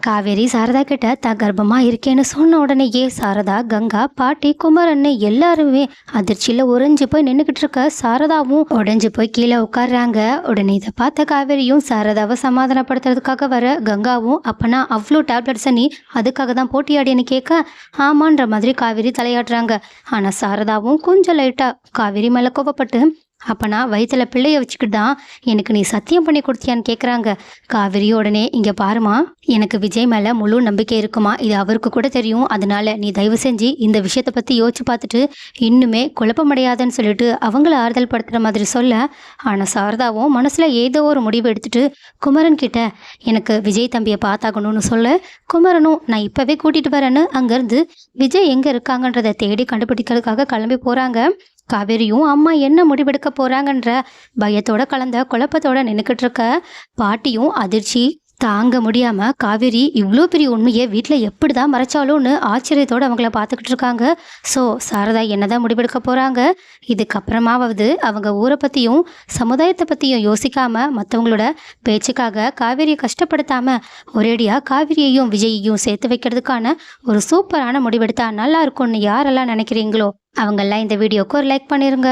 காவேரி சாரதா கிட்ட தான் கர்ப்பமா இருக்கேன்னு சொன்ன உடனேயே சாரதா, கங்கா, பாட்டி, குமரன்னு எல்லாருமே அதிர்ச்சியில உறைஞ்சு போய் நின்றுகிட்டு இருக்க சாரதாவும் உடைஞ்சு போய் கீழே உட்கார்றாங்க. உடனே இதை பார்த்த காவேரியும் சாரதாவை சமாதானப்படுத்துறதுக்காக வர கங்காவும், அப்பனா அவ்வளோ டேப்லெட்ஸை நீ அதுக்காக தான் போட்டியாடின்னு கேட்க ஆமான்ற மாதிரி காவேரி தலையாடுறாங்க. ஆனா சாரதாவும் கொஞ்சம் லைட்டா காவேரி மேல கோபப்பட்டு, அப்பனா வயிற்றுல பிள்ளைய வச்சுக்கிட்டு தான் எனக்கு நீ சத்தியம் பண்ணி கொடுத்தியான்னு கேட்குறாங்க. காவிரி உடனே, இங்கே பாருமா, எனக்கு விஜய் மேலே முழு நம்பிக்கை இருக்குமா, இது அவருக்கு கூட தெரியும். அதனால நீ தயவு செஞ்சு இந்த விஷயத்தை பற்றி யோசிச்சு பார்த்துட்டு இன்னுமே குழப்பமடையாதுன்னு சொல்லிட்டு அவங்கள ஆறுதல் படுத்துகிற மாதிரி சொல்ல, ஆனால் சாரதாவும் மனசில் ஏதோ ஒரு முடிவு எடுத்துட்டு குமரன் கிட்ட எனக்கு விஜய் தம்பியை பார்த்தாகணும்னு சொல்ல, குமரனும் நான் இப்போவே கூட்டிகிட்டு வரேன்னு அங்கேருந்து விஜய் எங்கே இருக்காங்கன்றதை தேடி கண்டுபிடிக்கிறதுக்காக கிளம்பி போகிறாங்க. காவேரியும் அம்மா என்ன முடிவெடுக்க போறாங்கன்ற பயத்தோட கலந்த குழப்பத்தோட நின்றுக்கிட்டு இருக்க பாட்டியும் அதிர்ச்சி தாங்க முடியாம காவேரி இவ்வளோ பெரிய உண்மையை வீட்டில் எப்படி தான் மறைச்சாலும்னு ஆச்சரியத்தோடு அவங்கள பார்த்துக்கிட்டு இருக்காங்க. ஸோ சாரதா என்னதான் முடிவெடுக்க போகிறாங்க, இதுக்கப்புறமாவது அவங்க ஊரை பற்றியும் சமுதாயத்தை பற்றியும் யோசிக்காம மற்றவங்களோட பேச்சுக்காக காவேரியை கஷ்டப்படுத்தாம ஒரேடியாக காவேரியையும் விஜயையும் சேர்த்து வைக்கிறதுக்கான ஒரு சூப்பரான முடிவெடுத்தா நல்லா இருக்கும்னு யாரெல்லாம் நினைக்கிறீங்களோ அவங்கெல்லாம் இந்த வீடியோக்கு ஒரு லைக் பண்ணிருங்க.